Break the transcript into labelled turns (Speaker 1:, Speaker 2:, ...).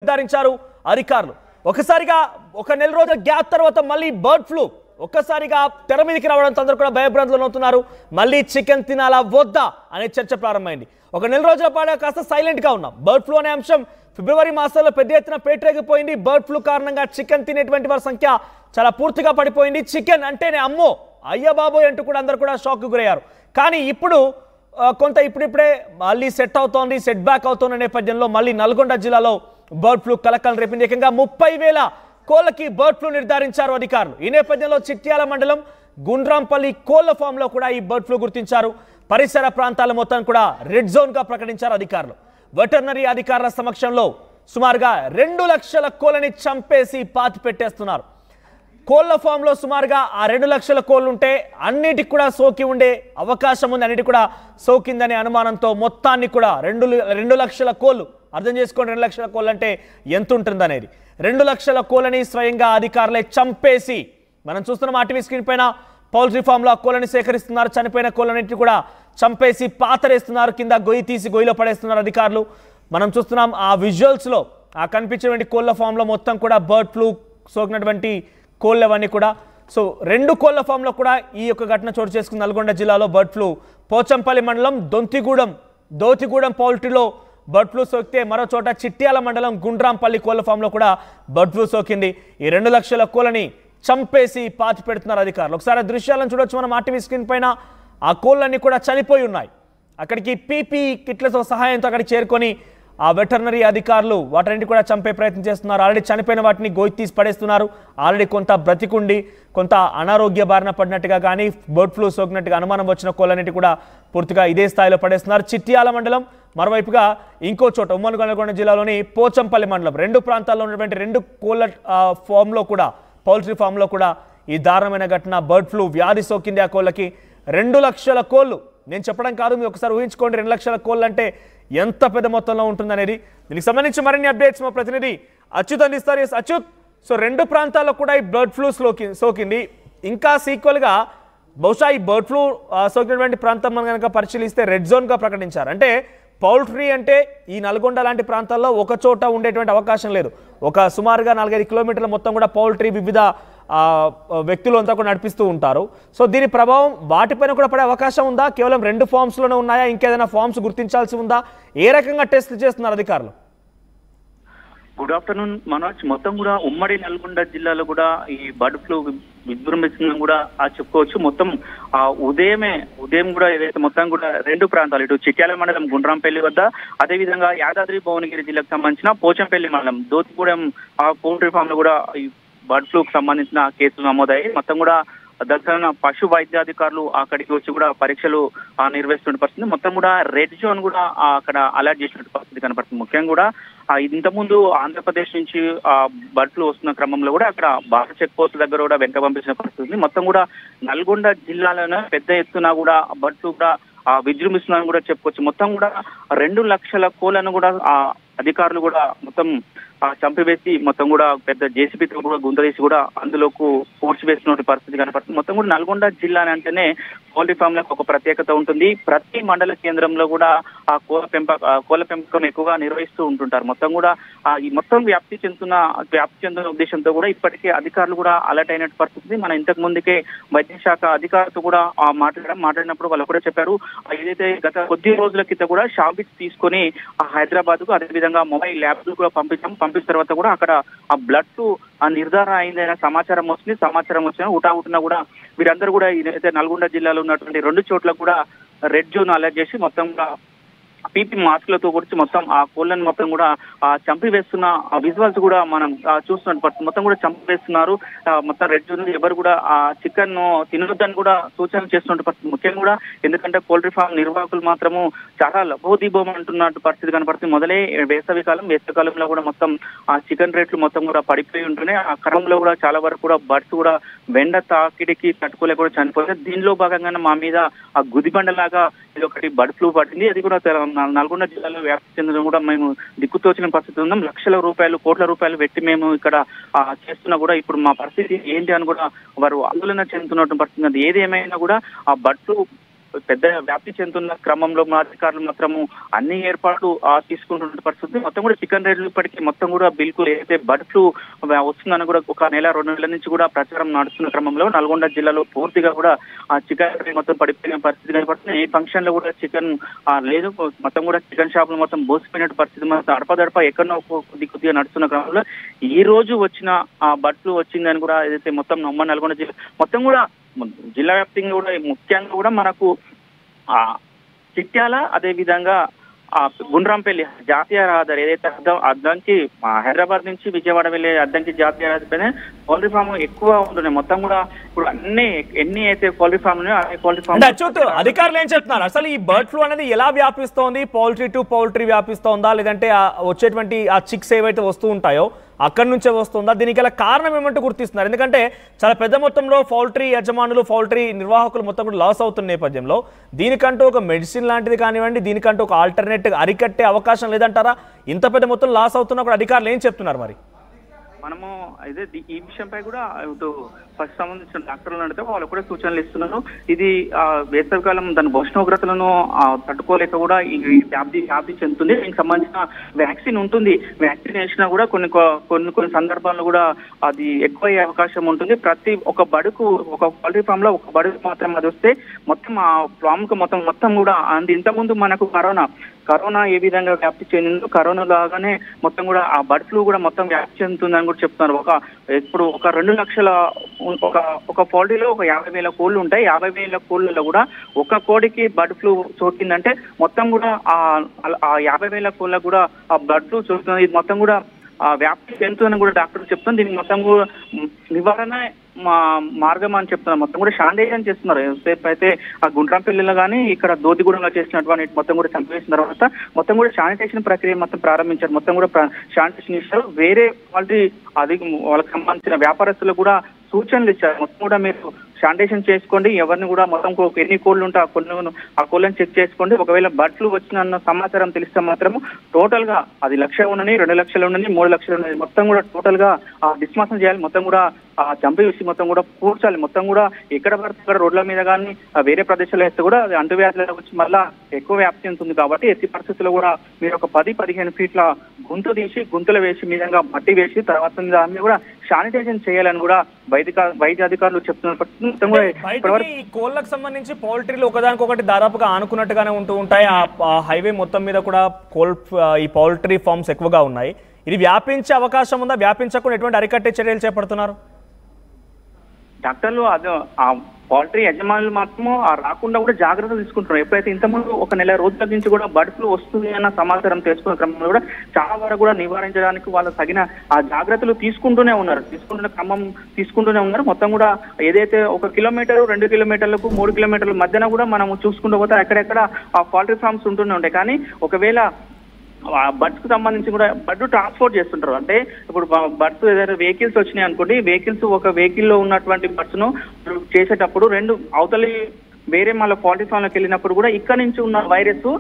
Speaker 1: నిర్ధారించారు అధికారులు. ఒకసారిగా ఒక నెల రోజుల గ్యాప్ తర్వాత మళ్ళీ బర్డ్ ఫ్లూ ఒక్కసారిగా తెర మీదకి రావడంతో అందరూ కూడా భయభ్రాంతులు అవుతున్నారు. మళ్ళీ చికెన్ తినాలా వద్దా అనే చర్చ ప్రారంభమైంది. ఒక నెల రోజుల పాటు కాస్త సైలెంట్గా ఉన్నాం. బర్డ్ ఫ్లూ అనే అంశం ఫిబ్రవరి మాసంలో పెద్ద ఎత్తున పేటరేగిపోయింది. బర్డ్ ఫ్లూ కారణంగా చికెన్ తినేటువంటి వారి సంఖ్య చాలా పూర్తిగా పడిపోయింది. చికెన్ అంటేనే అమ్మో అయ్య బాబోయ్ అంటూ కూడా అందరూ కూడా షాక్ గురయ్యారు. కానీ ఇప్పుడు కొంత ఇప్పుడిప్పుడే మళ్ళీ సెట్ అవుతోంది, సెట్ బ్యాక్ అవుతున్న నేపథ్యంలో మళ్ళీ నల్గొండ జిల్లాలో బర్డ్ ఫ్లూ కలకలం రేపింది. ఏకంగా 30,000 కోళ్లకి బర్డ్ ఫ్లూ నిర్ధారించారు అధికారులు. ఈ నేపథ్యంలో చిట్యాల మండలం గుండ్రాంపల్లి కోళ్ల ఫామ్ లో కూడా ఈ బర్డ్ ఫ్లూ గుర్తించారు. పరిసర ప్రాంతాల మొత్తం కూడా రెడ్ జోన్ గా ప్రకటించారు అధికారులు. వెటర్నరీ అధికారుల సమక్షంలో సుమారుగా 2 లక్షల కోళ్లని చంపేసి పాతి పెట్టేస్తున్నారు. కోళ్ల ఫామ్ లో సుమారుగా ఆ 2 లక్షల కోళ్లు ఉంటే అన్నిటికి కూడా సోకి ఉండే అవకాశం ఉంది. అన్నిటి కూడా సోకిందనే అనుమానంతో మొత్తాన్ని కూడా 2 లక్షల కోళ్లు, అర్థం చేసుకోండి 2 లక్షల కోళ్ళు అంటే ఎంత ఉంటుంది అనేది. 2 లక్షల కోళ్ళని స్వయంగా అధికారులే చంపేసి, మనం చూస్తున్నాం ఆర్టీవీ స్క్రీన్ పైన పౌల్ట్రీ ఫామ్ లో ఆ కోళ్ళని సేకరిస్తున్నారు. చనిపోయిన కోళ్ళన్నింటినీ కూడా చంపేసి పాతరేస్తున్నారు. కింద గొయ్యి తీసి గొయ్యిలో పడేస్తున్నారు అధికారులు. మనం చూస్తున్నాం ఆ విజువల్స్ లో ఆ కనిపించేటువంటి కోళ్ల ఫామ్ లో మొత్తం కూడా బర్డ్ ఫ్లూ సోకినటువంటి కోళ్ళవన్నీ కూడా. సో 2 కోళ్ల ఫామ్ లో కూడా ఈ యొక్క ఘటన చోటు చేసుకున్న నల్గొండ జిల్లాలో బర్డ్ ఫ్లూ. పోచంపల్లి మండలం దోతిగూడెం పౌల్ట్రీలో బర్డ్ ఫ్లూ సోకితే మరో చోట చిట్యాల మండలం గుండ్రాంపల్లి కోళ్ల ఫామ్ లో కూడా బర్డ్ ఫ్లూ సోకింది. ఈ 2 లక్షల కోళ్ళని చంపేసి పాతి పెడుతున్నారు అధికారులు. ఒకసారి దృశ్యాలను చూడొచ్చు మనం ఆర్టీవీ స్క్రీన్ పైన. ఆ కోళ్ళన్నీ కూడా చనిపోయి ఉన్నాయి. అక్కడికి పీపీ కిట్లతో సహాయంతో అక్కడికి చేరుకొని ఆ వెటర్నరీ అధికారులు వాటిని కూడా చంపే ప్రయత్నం చేస్తున్నారు. ఆల్రెడీ చనిపోయిన వాటిని గోయి తీసి పడేస్తున్నారు. ఆల్రెడీ కొంత బ్రతికుండి కొంత అనారోగ్య బారిన పడినట్టుగా కానీ బర్డ్ ఫ్లూ సోకినట్టుగా అనుమానం వచ్చిన కోళ్ళన్నిటి కూడా పూర్తిగా ఇదే స్థాయిలో పడేస్తున్నారు. చిట్యాల మండలం, మరోవైపుగా ఇంకో చోట ఉమ్మడి నల్గొండ జిల్లాలోని పోచంపల్లి మండలం, 2 ప్రాంతాల్లో ఉన్నటువంటి 2 కోళ్ళ ఫామ్లో కూడా, పౌల్ట్రీ ఫామ్లో కూడా ఈ దారుణమైన ఘటన. బర్డ్ ఫ్లూ వ్యాధి సోకింది ఆ కోళ్ళకి. 2 లక్షల కోళ్ళు, నేను చెప్పడం కాదు, మీరు ఒకసారి ఊహించుకోండి 2 లక్షల కోళ్ళు అంటే ఎంత పెద్ద మొత్తంలో ఉంటుందనేది. దీనికి సంబంధించి మరిన్ని అప్డేట్స్ మా ప్రతినిధి అచ్యుత్ అందిస్తారు. అచ్యుత్, సో 2 ప్రాంతాల్లో కూడా ఈ బర్డ్ ఫ్లూ సోకింది. ఇంకా సీక్వల్గా బహుశా ఈ బర్డ్ ఫ్లూ సోకినటువంటి ప్రాంతం మనం కనుక పరిశీలిస్తే రెడ్ జోన్గా ప్రకటించారు. అంటే పౌల్ట్రీ అంటే ఈ నల్గొండ లాంటి ప్రాంతాల్లో ఒక చోట ఉండేటువంటి అవకాశం లేదు. ఒక సుమారుగా 4-5 కిలోమీటర్ల మొత్తం కూడా పౌల్ట్రీ వివిధ వ్యక్తులు అంతా కూడా నడిపిస్తూ ఉంటారు. సో దీని ప్రభావం వాటిపైన కూడా పడే అవకాశం ఉందా? కేవలం 2 ఫామ్స్లోనే ఉన్నాయా? ఇంకేదైనా ఫామ్స్ గుర్తించాల్సి ఉందా? ఏ రకంగా టెస్ట్ చేస్తున్నారు అధికారులు?
Speaker 2: Good afternoon Manoj. మొత్తం కూడా ఉమ్మడి నల్గొండ జిల్లాలో కూడా ఈ బర్డ్ ఫ్లూ విజృంభిస్తుందని కూడా చెప్పుకోవచ్చు. మొత్తం ఉదయం కూడా ఏదైతే మొత్తం కూడా 2 ప్రాంతాలు, ఇటు చిట్యాల మండలం గుండ్రాంపల్లి వద్ద, అదేవిధంగా యాదాద్రి భువనగిరి జిల్లాకు సంబంధించిన పోచంపల్లి మండలం దోతిగూడెం పౌల్ట్రీ ఫామ్ లో కూడా ఈ బర్డ్ ఫ్లూకు సంబంధించిన కేసులు నమోదయ్యాయి. మొత్తం కూడా దక్షిణ పశు వైద్యాధికారులు అక్కడికి వచ్చి కూడా పరీక్షలు నిర్వహిస్తున్న పరిస్థితి. మొత్తం కూడా రెడ్ జోన్ కూడా అక్కడ అలర్ట్ చేసినట్టు పరిస్థితి కనపడుతుంది. ముఖ్యంగా కూడా ఇంతకుముందు ఆంధ్రప్రదేశ్ నుంచి బర్డ్ ఫ్లూ వస్తున్న క్రమంలో కూడా అక్కడ బాగా చెక్ పోస్ట్ దగ్గర కూడా వెంట పంపించిన పరిస్థితి. మొత్తం కూడా నల్గొండ జిల్లాలోనే పెద్ద ఎత్తున కూడా బర్డ్ ఫ్లూ కూడా విజృంభిస్తుందని కూడా చెప్పుకోవచ్చు. మొత్తం కూడా 2 లక్షల కోళ్లను కూడా అధికారులు కూడా మొత్తం చంపివేసి మొత్తం కూడా పెద్ద జేసీబీతో కూడా గుంతలేసి కూడా అందులోకి పూడ్చివేసిన పరిస్థితి కనపడుతుంది. మొత్తం కూడా నల్గొండ జిల్లా అంటేనే పౌల్ట్రీ ఫామ్ లకు ఒక ప్రత్యేకత ఉంటుంది. ప్రతి మండల కేంద్రంలో కూడా ఆ కోళ్ల పెంపకం ఎక్కువగా నిర్వహిస్తూ ఉంటుంటారు. మొత్తం కూడా ఈ మొత్తం వ్యాప్తి చెందుతున్న ఉద్దేశంతో కూడా ఇప్పటికే అధికారులు కూడా అలర్ట్ అయినట్టు పరిస్థితి. మన ఇంతకు ముందుకే వైద్య శాఖ అధికారులతో కూడా మాట్లాడినప్పుడు వాళ్ళు కూడా చెప్పారు, ఏదైతే గత కొద్ది రోజుల క్రితం కూడా షాంపిల్స్ తీసుకొని హైదరాబాద్ కు, అదేవిధంగా మొబైల్ ల్యాబ్స్ కూడా పంపించిన తర్వాత కూడా అక్కడ ఆ బ్లడ్ టు నిర్ధారణ అయిందైన సమాచారం వచ్చిన ఉటావుటున కూడా వీరందరూ కూడా ఇదైతే నల్గొండ జిల్లాలో ఉన్నటువంటి 2 చోట్ల కూడా రెడ్ జోన్ అలర్ట్ చేసి మొత్తం పీపీ మాస్కులతో కూర్చి మొత్తం ఆ కోళ్ళను మొత్తం కూడా చంపివేస్తున్న విజువల్స్ కూడా మనం చూస్తున్నట్టు మొత్తం కూడా చంపివేస్తున్నారు. మొత్తం రెడ్ జోన్ ఎవరు కూడా ఆ చికెన్ తినొద్దని కూడా సూచనలు చేస్తున్నట్టు పరిస్థితి. ముఖ్యంగా కూడా ఎందుకంటే పౌల్ట్రీ ఫామ్ నిర్వాహకులు మాత్రము చాలా లభోదీభం అంటున్నట్టు పరిస్థితి కనపడుతుంది. మొదలై వేసవికాలంలో కూడా మొత్తం ఆ చికెన్ రేట్లు మొత్తం కూడా పడిపోయి ఉంటున్నాయి. ఆ క్రమంలో కూడా చాలా వరకు కూడా బర్డ్స్ కూడా వెండ తాకిడికి తట్టుకోలేక కూడా చనిపోతుంది. దీనిలో భాగంగానే మా మీద ఆ గుదిబండలాగా ఇది ఒకటి బర్డ్ ఫ్లూ పడింది. అది కూడా నల్గొండ జిల్లాలో వ్యాప్తి చెందడం కూడా మేము దిక్కుతోచిన పరిస్థితి ఉన్నాం. కోట్ల రూపాయలు పెట్టి మేము ఇక్కడ చేస్తున్నా కూడా ఇప్పుడు మా పరిస్థితి ఏంటి అని కూడా వారు ఆందోళన చెందుతున్నటువంటి పరిస్థితి. ఏది ఏమైనా కూడా ఆ బర్డ్ ఫ్లూ పెద్ద వ్యాప్తి చెందుతున్న క్రమంలో మా అధికారులు మాత్రము అన్ని ఏర్పాట్లు తీసుకుంటున్న పరిస్థితి. మొత్తం కూడా చికెన్ రేట్లు ఇప్పటికీ మొత్తం కూడా బిల్కుల్ ఏదైతే బర్డ్ ఫ్లూ వస్తుందని కూడా ఒక నెల 2 నెలల నుంచి కూడా ప్రచారం నడుస్తున్న క్రమంలో నల్గొండ జిల్లాలో పూర్తిగా కూడా ఆ చికెన్ రేట్ మొత్తం పడిపోయిన పరిస్థితి కనపడుతుంది. ఈ ఫంక్షన్ లో కూడా చికెన్ లేదు, మొత్తం కూడా చికెన్ షాపులు మొత్తం బోసిపోయినట్టు పరిస్థితి. మొత్తం అడపదడప ఎక్కడో కొద్దిగా నడుస్తున్న క్రమంలో ఈ రోజు వచ్చిన ఆ బర్డ్ ఫ్లూ వచ్చిందని కూడా ఏదైతే మొత్తం ఉమ్మడి నల్గొండ జిల్లా మొత్తం కూడా జిల్లా వ్యాప్తంగా కూడా ముఖ్యంగా కూడా మనకు చిట్యాల అదే విధంగా గుండ్రాంపల్లి జాతీయ రహదారి ఏదైతే అద్దంకి హైదరాబాద్ నుంచి విజయవాడ వెళ్ళే అద్దంకి జాతీయ రహదారి పైన పౌల్ట్రీ ఫామ్ ఎక్కువ ఉంటున్నాయి. మొత్తం కూడా ఇప్పుడు ఎన్ని అయితే పౌల్ట్రీ ఫామ్ ఉన్నాయో అన్ని పౌల్ట్రీ ఫామ్
Speaker 1: అధికారులు ఏం చెప్తున్నారు? అసలు ఈ బర్డ్ ఫ్లూ అనేది ఎలా వ్యాపిస్తోంది? పౌల్ట్రీ టు పౌల్ట్రీ వ్యాపిస్తోందా, లేదంటే వచ్చేటువంటి ఆ చిక్స్ ఏవైతే వస్తూ ఉంటాయో అక్కడి నుంచే వస్తుందా? దీనికి గల కారణం ఏమంటూ గుర్తిస్తున్నారు? ఎందుకంటే చాలా పెద్ద మొత్తంలో పౌల్ట్రీ యజమానులు పౌల్ట్రీ నిర్వాహకులు మొత్తం కూడా లాస్ అవుతున్న నేపథ్యంలో దీనికంటూ ఒక మెడిసిన్ లాంటిది కానివ్వండి, దీనికంటూ ఒక ఆల్టర్నేటివ్ అరికట్టే అవకాశం లేదంటారా? ఇంత పెద్ద మొత్తం లాస్ అవుతున్నా కూడా అధికారులు ఏం చెప్తున్నారు మరి?
Speaker 2: మనము అయితే ఈ విషయంపై కూడా ఇటు ఫస్ట్ సంబంధించిన డాక్టర్లు అడిగితే వాళ్ళు కూడా సూచనలు ఇస్తున్నారు. ఇది వేసవికాలం దాని ఉష్ణోగ్రతలను తట్టుకోలేక కూడా ఈ వ్యాప్తి చెందుతుంది. దీనికి సంబంధించిన వ్యాక్సిన్ ఉంటుంది. వ్యాక్సిన్ వేసినా కూడా కొన్ని సందర్భాల్లో కూడా అది ఎక్కువ అయ్యే అవకాశం ఉంటుంది. ప్రతి ఒక బడుకు ఒక పౌల్ట్రీ ఫామ్ లో ఒక బడుకు మాత్రం అది వస్తే మొత్తం ఆ ఫామ్ కు మొత్తం కూడా ఇంతకుముందు మనకు కరోనా ఏ విధంగా వ్యాప్తి చెందిందో కరోనా లాగానే మొత్తం కూడా ఆ బర్డ్ ఫ్లూ కూడా మొత్తం వ్యాప్తి చెందుతుందని కూడా చెప్తున్నారు. ఇప్పుడు ఒక 2 లక్షల ఒక పౌల్ట్రీలో ఒక 50,000 కోళ్లు ఉంటాయి. 50,000 కోళ్లలో కూడా ఒక కోడికి బర్డ్ ఫ్లూ సోకిందంటే మొత్తం కూడా ఆ 50,000 కోళ్ళకు కూడా ఆ బర్డ్ ఫ్లూ సోకుతుంది. ఇది మొత్తం కూడా వ్యాప్తి చెందుతుందని కూడా డాక్టర్లు చెప్తున్నారు. దీనికి మొత్తం కూడా నివారణ మార్గం అని చెప్తున్నారు. మొత్తం కూడా శానిటైజేషన్ చేస్తున్నారు. సేపు అయితే ఆ గుండ్రాంపల్లిలో కానీ ఇక్కడ దోతిగూడెంలో చేసినటువంటి మొత్తం కూడా చంపేసిన తర్వాత మొత్తం కూడా శానిటైజేషన్ ప్రక్రియ మొత్తం ప్రారంభించారు. మొత్తం కూడా శానిటైజేషన్ ఇస్తారు. వేరే వాళ్ళకి సంబంధించిన వ్యాపారస్తులకు కూడా సూచనలు ఇచ్చారు. మొత్తం కూడా మీరు శానిటైజేషన్ చేసుకోండి, ఎవరిని కూడా మొత్తం ఎన్ని కోళ్ళు ఉంటే ఆ కోళ్ళని చెక్ చేసుకోండి. ఒకవేళ బర్డ్ ఫ్లూ వచ్చిన సమాచారం తెలిస్తే మాత్రము టోటల్ గా అది 1 లక్ష ఉండని, 2 లక్షలు ఉండని, 3 లక్షలు ఉండని మొత్తం కూడా టోటల్ గా డిస్మాసం చేయాలి. మొత్తం కూడా చంపి వేసి మొత్తం కూడా పూడ్చాలి. మొత్తం కూడా ఎక్కడ పడితే అక్కడ రోడ్ల మీద కానీ వేరే ప్రదేశాల్లో వేస్తే కూడా అది అంటువ్యాధుల వచ్చి మళ్ళా ఎక్కువ వ్యాప్తి చెందుతుంది. కాబట్టి ఎట్టి పరిస్థితుల్లో కూడా మీరు ఒక 10-15 ఫీట్ల గుంత తీసి గుంతలు వేసి మీదంగా మట్టి వేసి తర్వాత దాన్ని కూడా శానిటైజేషన్ చేయాలని కూడా వైద్య అధికారులు చెప్తున్నారు.
Speaker 1: ఈ కోళ్ళకు సంబంధించి పౌల్ట్రీలు ఒకదానికొకటి దాదాపుగా ఆనుకున్నట్టుగానే ఉంటాయి. ఆ హైవే మొత్తం మీద కూడా ఈ పౌల్ట్రీ ఫార్మ్స్ ఎక్కువగా ఉన్నాయి. ఇది వ్యాపించే అవకాశం ఉందా? వ్యాపించకుండా ఎటువంటి అరికట్టే చర్యలు చేపడుతున్నారు
Speaker 2: డాక్టర్లు? ఆ పౌల్ట్రీ యజమానులు మాత్రము రాకుండా కూడా జాగ్రత్తలు తీసుకుంటున్నారు. ఎప్పుడైతే ఇంతకుముందు ఒక నెల రోజుల నుంచి కూడా బర్డ్ ఫ్లూ వస్తుంది అన్న సమాచారం తెలుసుకున్న క్రమంలో కూడా చాలా వరకు కూడా నివారించడానికి వాళ్ళు తగిన ఆ జాగ్రత్తలు తీసుకుంటూనే ఉన్నారు. మొత్తం కూడా ఏదైతే 1 కిలోమీటర్ 2 కిలోమీటర్లకు 3 కిలోమీటర్ల మధ్యన కూడా మనం చూసుకుంటూ పోతే ఎక్కడెక్కడ ఆ పౌల్ట్రీ ఫార్మ్స్ ఉంటూనే ఉంటాయి. కానీ ఒకవేళ బర్డ్స్ కు సంబంధించి కూడా బర్డ్ ట్రాన్స్పోర్ట్ చేస్తుంటారు. అంటే ఇప్పుడు బర్డ్స్ ఏదైనా వెహికల్స్ వచ్చినాయి అనుకోండి, ఒక వెహికల్ లో ఉన్నటువంటి బర్డ్స్ ను చేసేటప్పుడు 2 అవతలి వేరే మళ్ళీ పౌల్ట్రీ ఫామ్ లోకి వెళ్ళినప్పుడు కూడా ఇక్కడ నుంచి ఉన్న వైరస్